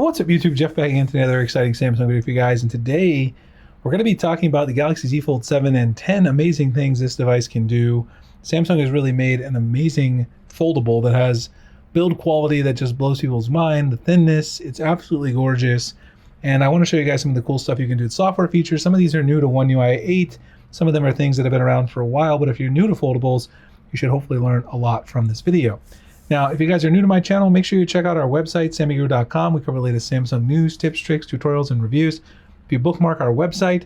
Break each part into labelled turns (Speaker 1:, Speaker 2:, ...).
Speaker 1: What's up YouTube, Jeff back again today, another exciting Samsung video for you guys, and today we're going to be talking about the Galaxy Z Fold 7 and 10 amazing things this device can do. Samsung has really made an amazing foldable that has build quality that just blows people's mind, the thinness, it's absolutely gorgeous, and I want to show you guys some of the cool stuff you can do with software features. Some of these are new to One UI 8, some of them are things that have been around for a while, but if you're new to foldables, you should hopefully learn a lot from this video. Now, if you guys are new to my channel, make sure you check out our website, sammyguru.com. We cover the latest Samsung news, tips, tricks, tutorials, and reviews. If you bookmark our website,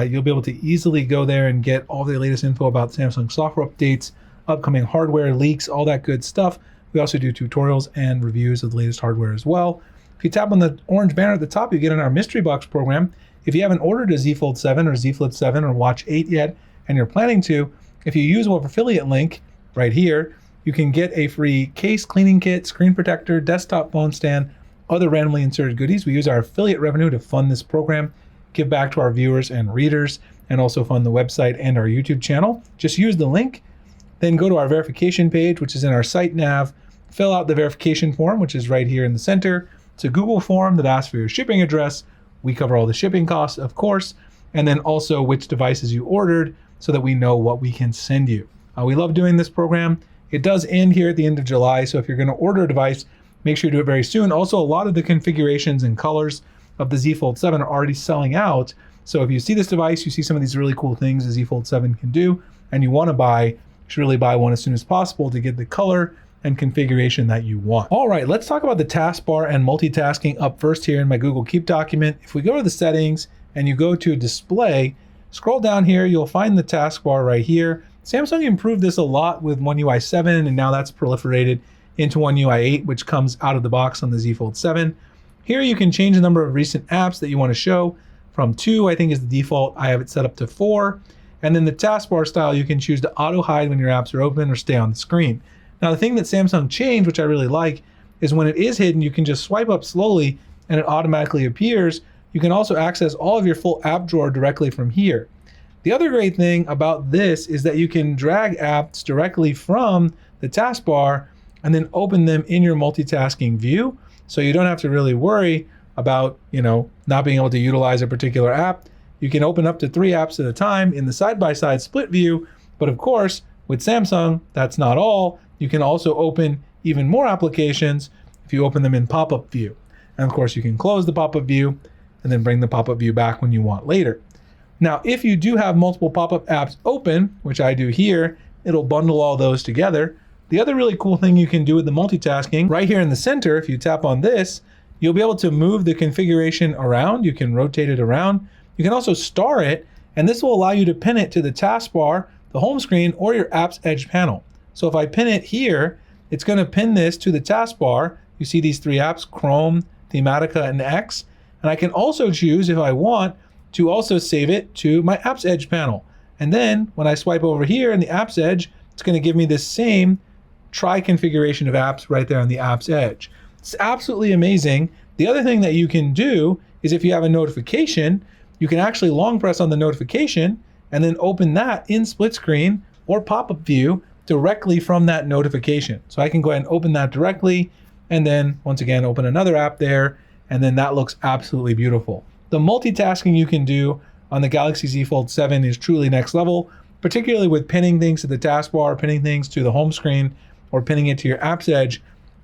Speaker 1: you'll be able to easily go there and get all the latest info about Samsung software updates, upcoming hardware leaks, all that good stuff. We also do tutorials and reviews of the latest hardware as well. If you tap on the orange banner at the top, you get in our mystery box program. If you haven't ordered a Z Fold 7 or Z Flip 7 or Watch 8 yet, and you're planning to, if you use our affiliate link right here, you can get a free case, cleaning kit, screen protector, desktop phone stand, other randomly inserted goodies. We use our affiliate revenue to fund this program, give back to our viewers and readers, and also fund the website and our YouTube channel. Just use the link, then go to our verification page, which is in our site nav, fill out the verification form, which is right here in the center. It's a Google form that asks for your shipping address. We cover all the shipping costs, of course, and then also which devices you ordered so that we know what we can send you. We love doing this program. It does end here at the end of July, so if you're going to order a device, make sure you do it very soon. Also, a lot of the configurations and colors of the Z Fold 7 are already selling out. So if you see this device, you see some of these really cool things the Z Fold 7 can do, and you want to buy, you should really buy one as soon as possible to get the color and configuration that you want. All right, let's talk about the taskbar and multitasking up first here in my Google Keep document. If we go to the settings and you go to display, scroll down here, you'll find the taskbar right here. Samsung improved this a lot with One UI 7, and now that's proliferated into One UI 8, which comes out of the box on the Z Fold 7. Here you can change the number of recent apps that you want to show from 2, I think is the default. I have it set up to 4. And then the taskbar style, you can choose to auto hide when your apps are open or stay on the screen. Now the thing that Samsung changed, which I really like, is when it is hidden, you can just swipe up slowly and it automatically appears. You can also access all of your full app drawer directly from here. The other great thing about this is that you can drag apps directly from the taskbar and then open them in your multitasking view. So you don't have to really worry about, not being able to utilize a particular app. You can open up to 3 apps at a time in the side-by-side split view. But of course, with Samsung, that's not all. You can also open even more applications if you open them in pop-up view. And of course, you can close the pop-up view and then bring the pop-up view back when you want later. Now, if you do have multiple pop-up apps open, which I do here, it'll bundle all those together. The other really cool thing you can do with the multitasking, right here in the center, if you tap on this, you'll be able to move the configuration around. You can rotate it around. You can also star it, and this will allow you to pin it to the taskbar, the home screen, or your app's edge panel. So if I pin it here, it's going to pin this to the taskbar. You see these 3 apps, Chrome, Thematica, and X. And I can also choose, if I want, to also save it to my app's edge panel. And then when I swipe over here in the app's edge, it's going to give me this same configuration of apps right there on the app's edge. It's absolutely amazing. The other thing that you can do is if you have a notification, you can actually long press on the notification and then open that in split screen or pop-up view directly from that notification. So I can go ahead and open that directly and then once again open another app there, and then that looks absolutely beautiful. The multitasking you can do on the Galaxy Z Fold 7 is truly next level, particularly with pinning things to the taskbar, pinning things to the home screen, or pinning it to your app's edge,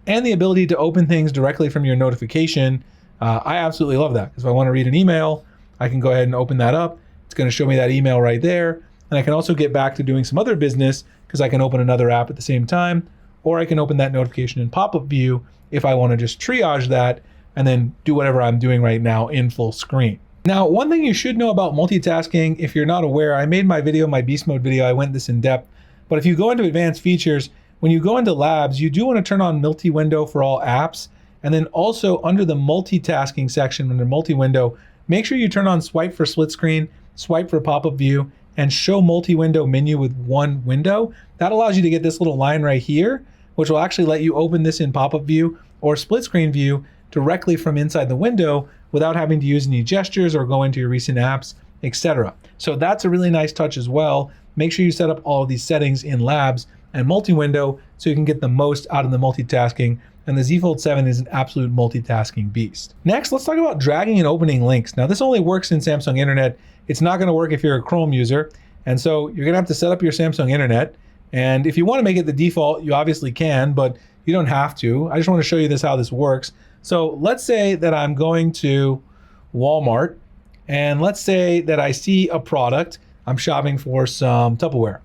Speaker 1: and the ability to open things directly from your notification. I absolutely love that, because if I want to read an email, I can go ahead and open that up. It's going to show me that email right there, and I can also get back to doing some other business because I can open another app at the same time, or I can open that notification in pop-up view if I want to just triage that and then do whatever I'm doing right now in full screen. Now, one thing you should know about multitasking, if you're not aware, I made my beast mode video, I went this in depth, but if you go into advanced features, when you go into labs, you do want to turn on multi-window for all apps, and then also under the multitasking section, under multi-window, make sure you turn on swipe for split screen, swipe for pop-up view, and show multi-window menu with one window. That allows you to get this little line right here, which will actually let you open this in pop-up view or split screen view directly from inside the window without having to use any gestures or go into your recent apps, etc. So that's a really nice touch as well. Make sure you set up all of these settings in labs and multi-window so you can get the most out of the multitasking. And the Z Fold 7 is an absolute multitasking beast. Next, let's talk about dragging and opening links. Now, this only works in Samsung Internet. It's not going to work if you're a Chrome user. And so you're going to have to set up your Samsung Internet. And if you want to make it the default, you obviously can, but you don't have to. I just want to show you how this works. So let's say that I'm going to Walmart, and let's say that I see a product. I'm shopping for some Tupperware.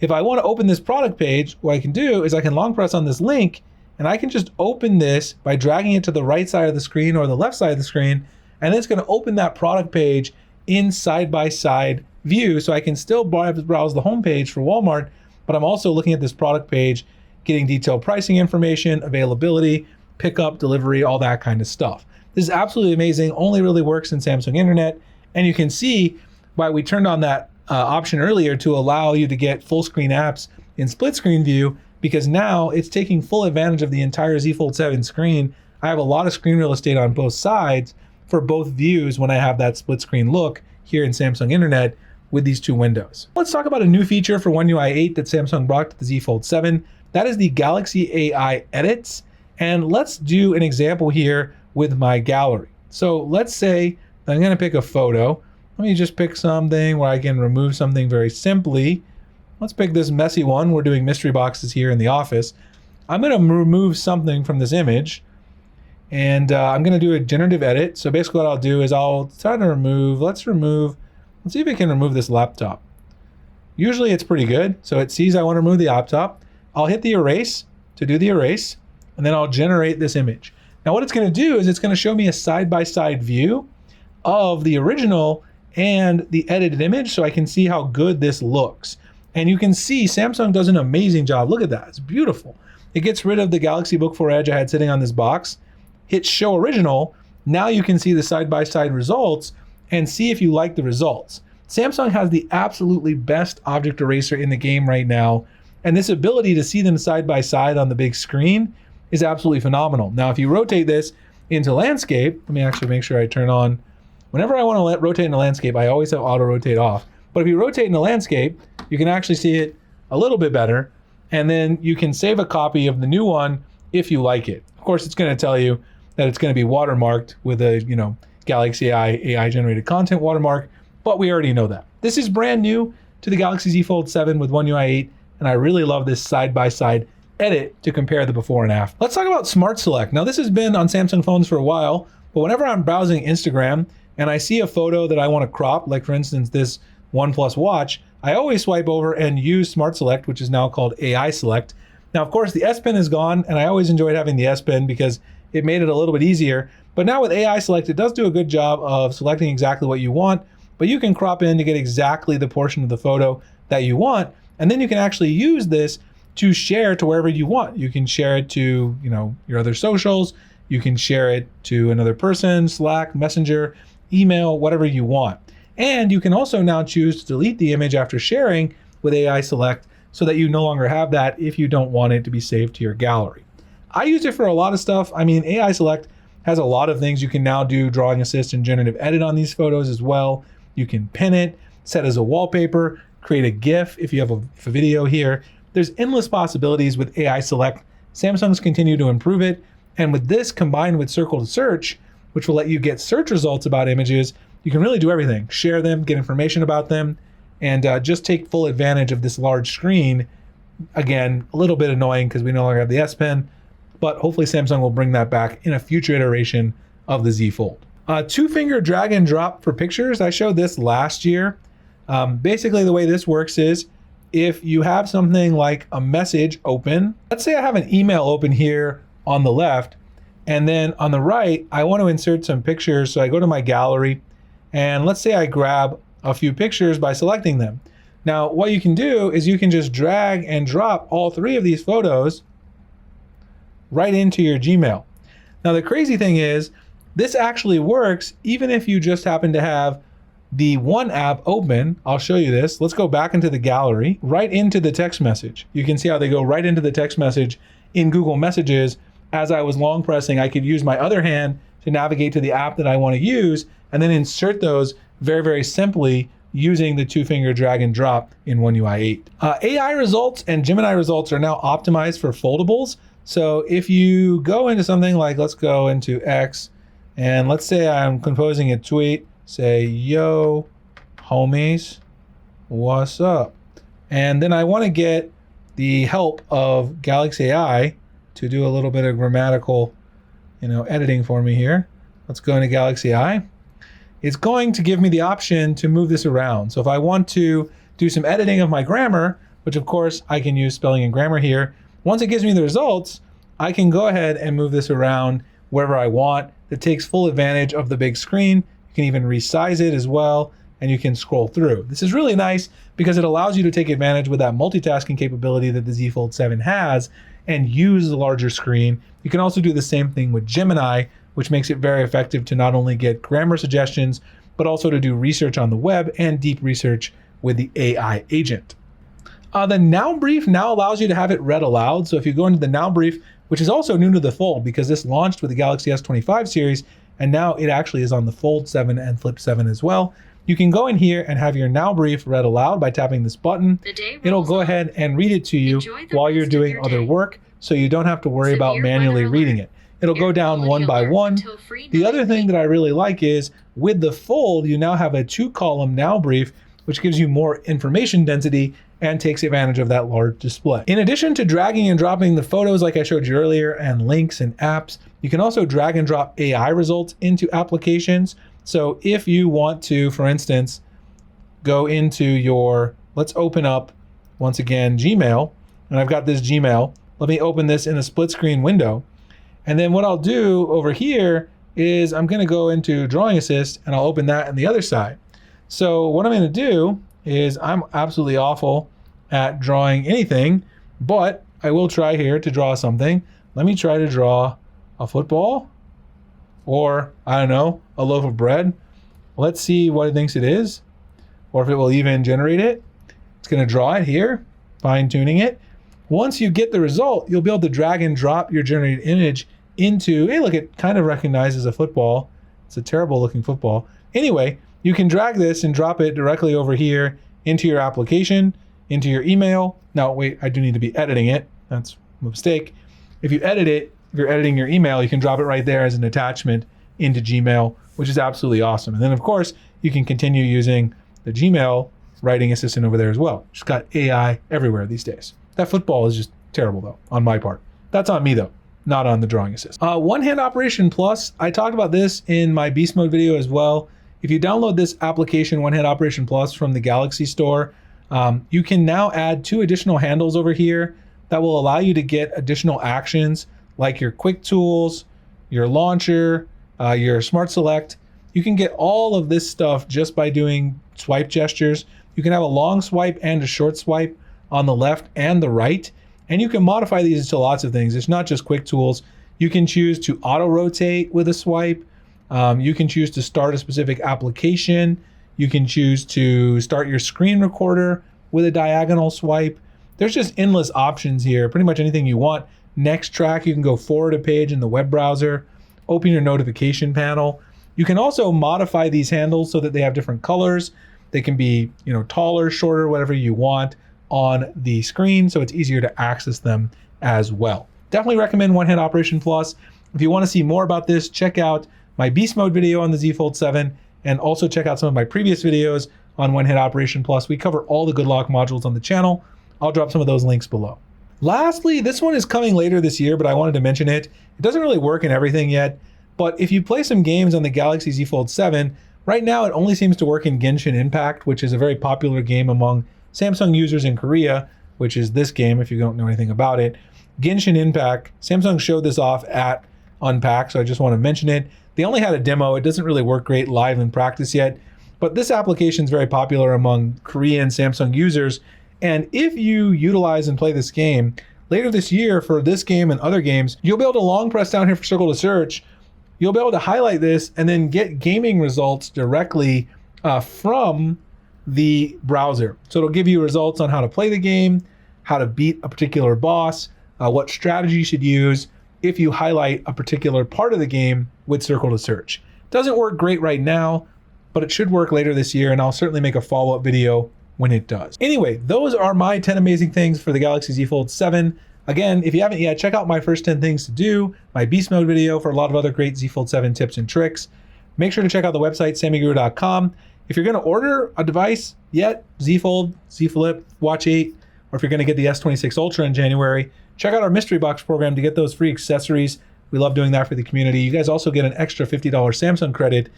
Speaker 1: If I want to open this product page, what I can do is I can long press on this link, and I can just open this by dragging it to the right side of the screen or the left side of the screen, and it's going to open that product page in side-by-side view. So I can still browse the home page for Walmart, but I'm also looking at this product page, getting detailed pricing information, availability, pickup, delivery, all that kind of stuff. This is absolutely amazing, only really works in Samsung Internet, and you can see why we turned on that option earlier to allow you to get full screen apps in split screen view, because now it's taking full advantage of the entire Z Fold 7 screen. I have a lot of screen real estate on both sides for both views when I have that split screen look here in Samsung Internet with these two windows. Let's talk about a new feature for One UI 8 that Samsung brought to the Z Fold 7. That is the Galaxy AI edits. And let's do an example here with my gallery. So let's say I'm going to pick a photo. Let me just pick something where I can remove something very simply. Let's pick this messy one. We're doing mystery boxes here in the office. I'm going to remove something from this image, and I'm going to do a generative edit. So basically what I'll do is I'll try to remove, let's see if it can remove this laptop. Usually it's pretty good. So it sees I want to remove the laptop. I'll hit the erase to do the erase, and then I'll generate this image. Now what it's going to do is it's going to show me a side-by-side view of the original and the edited image, so I can see how good this looks. And you can see Samsung does an amazing job. Look at that, it's beautiful. It gets rid of the Galaxy Book 4 Edge I had sitting on this box. Hit show original. Now you can see the side-by-side results and see if you like the results. Samsung has the absolutely best object eraser in the game right now. And this ability to see them side by side on the big screen is absolutely phenomenal. Now, if you rotate this into landscape, let me actually make sure I turn on. Whenever I want to rotate in the landscape, I always have auto rotate off. But if you rotate in the landscape, you can actually see it a little bit better. And then you can save a copy of the new one if you like it. Of course, it's going to tell you that it's going to be watermarked with a, Galaxy AI generated content watermark, but we already know that. This is brand new to the Galaxy Z Fold 7 with One UI 8, and I really love this side-by-side edit to compare the before and after. Let's talk about Smart Select. Now, this has been on Samsung phones for a while, but whenever I'm browsing Instagram and I see a photo that I want to crop, like for instance, this OnePlus watch, I always swipe over and use Smart Select, which is now called AI Select. Now, of course, the S Pen is gone, and I always enjoyed having the S Pen because it made it a little bit easier. But now with AI Select, it does do a good job of selecting exactly what you want, but you can crop in to get exactly the portion of the photo that you want. And then you can actually use this to share to wherever you want. You can share it to, your other socials. You can share it to another person, Slack, Messenger, email, whatever you want. And you can also now choose to delete the image after sharing with AI Select so that you no longer have that if you don't want it to be saved to your gallery. I use it for a lot of stuff. I mean, AI Select has a lot of things. You can now do drawing assist and generative edit on these photos as well. You can pin it, set as a wallpaper, create a GIF if you have a video here. There's endless possibilities with AI Select. Samsung's continue to improve it. And with this combined with Circle to Search, which will let you get search results about images, you can really do everything. Share them, get information about them, and just take full advantage of this large screen. Again, a little bit annoying because we no longer have the S Pen, but hopefully Samsung will bring that back in a future iteration of the Z Fold. Two-finger drag and drop for pictures. I showed this last year. Basically, the way this works is if you have something like a message open, let's say I have an email open here on the left, and then on the right, I want to insert some pictures. So I go to my gallery, and let's say I grab a few pictures by selecting them. Now, what you can do is you can just drag and drop all three of these photos right into your Gmail. Now, the crazy thing is, this actually works even if you just happen to have the one app open. I'll show you this. Let's go back into the gallery, right into the text message. You can see how they go right into the text message in Google Messages. As I was long pressing, I could use my other hand to navigate to the app that I want to use and then insert those very, very simply using the 2-finger drag and drop in One UI 8. AI results and Gemini results are now optimized for foldables. So if you go into something like, let's go into X, and let's say I'm composing a tweet, say, yo, homies, what's up? And then I want to get the help of Galaxy AI to do a little bit of grammatical, editing for me here. Let's go into Galaxy AI. It's going to give me the option to move this around. So if I want to do some editing of my grammar, which of course I can use spelling and grammar here, once it gives me the results, I can go ahead and move this around wherever I want. It takes full advantage of the big screen. You can even resize it as well, and you can scroll through. This is really nice because it allows you to take advantage with that multitasking capability that the Z Fold 7 has and use the larger screen. You can also do the same thing with Gemini, which makes it very effective to not only get grammar suggestions, but also to do research on the web and deep research with the AI agent. The Now Brief now allows you to have it read aloud. So if you go into the Now Brief, which is also new to the Fold because this launched with the Galaxy S25 series, and now it actually is on the Fold 7 and Flip 7 as well. You can go in here and have your Now Brief read aloud by tapping this button. It'll go ahead and read it to you while you're doing other work, so you don't have to worry about manually reading it. It'll go down one by one. The other thing that I really like is with the Fold, you now have a 2-column Now Brief, which gives you more information density and takes advantage of that large display. In addition to dragging and dropping the photos like I showed you earlier and links and apps, you can also drag and drop AI results into applications. So if you want to, for instance, go into your, let's open up once again Gmail, and I've got this Gmail. Let me open this in a split screen window. And then what I'll do over here is I'm gonna go into Drawing Assist and I'll open that on the other side. So what I'm gonna do is I'm absolutely awful at drawing anything, but I will try here to draw something. Let me try to draw a football or, I don't know, a loaf of bread. Let's see what it thinks it is, or if it will even generate it. It's gonna draw it here, fine tuning it. Once you get the result, you'll be able to drag and drop your generated image into, hey, look, it kind of recognizes a football. It's a terrible looking football. Anyway, you can drag this and drop it directly over here into your application, into your email. Now, wait, I do need to be editing it. That's a mistake. If you edit it, if you're editing your email, you can drop it right there as an attachment into Gmail, which is absolutely awesome. And then, of course, you can continue using the Gmail writing assistant over there as well. It's got AI everywhere these days. That football is just terrible, though, on my part. That's on me, though, not on the Drawing Assist. OneHand Operation Plus, I talked about this in my Beast Mode video as well. If you download this application, OneHand Operation Plus, from the Galaxy Store, you can now add 2 additional handles over here that will allow you to get additional actions like your quick tools, your launcher, your smart select. You can get all of this stuff just by doing swipe gestures. You can have a long swipe and a short swipe on the left and the right. And you can modify these to lots of things. It's not just quick tools. You can choose to auto rotate with a swipe. You can choose to start a specific application. You can choose to start your screen recorder with a diagonal swipe. There's just endless options here, pretty much anything you want. Next track, you can go forward a page in the web browser, open your notification panel. You can also modify these handles so that they have different colors. They can be, taller, shorter, whatever you want on the screen, so it's easier to access them as well. Definitely recommend OneHand Operation Plus. If you want to see more about this, check out my Beast Mode video on the Z Fold 7, and also check out some of my previous videos on OneHand Operation Plus. We cover all the good lock modules on the channel. I'll drop some of those links below. Lastly, this one is coming later this year, but I wanted to mention it. It doesn't really work in everything yet, but if you play some games on the Galaxy Z Fold 7, right now it only seems to work in Genshin Impact, which is a very popular game among Samsung users in Korea, which is this game if you don't know anything about it. Genshin Impact, Samsung showed this off at Unpack, so I just want to mention it. They only had a demo. It doesn't really work great live in practice yet, but this application is very popular among Korean Samsung users. And if you utilize and play this game, later this year for this game and other games, you'll be able to long press down here for circle to search. You'll be able to highlight this and then get gaming results directly from the browser. So it'll give you results on how to play the game, how to beat a particular boss, what strategy you should use if you highlight a particular part of the game with circle to search. Doesn't work great right now. but it should work later this year, and I'll certainly make a follow-up video when it does. Anyway, those are my 10 amazing things for the Galaxy Z Fold 7. Again, if you haven't yet, check out my first 10 things to do, my beast mode video for a lot of other great Z Fold 7 tips and tricks. Make sure to check out the website, sammyguru.com. If you're gonna order a device yet, Z Fold, Z Flip, Watch 8, or if you're gonna get the S26 Ultra in January, check out our mystery box program to get those free accessories. We love doing that for the community. You guys also get an extra $50 Samsung credit,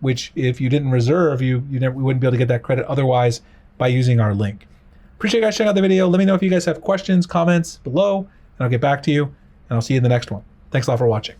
Speaker 1: which if you didn't reserve, we wouldn't be able to get that credit otherwise by using our link. Appreciate you guys checking out the video. Let me know if you guys have questions, comments below, and I'll get back to you, and I'll see you in the next one. Thanks a lot for watching.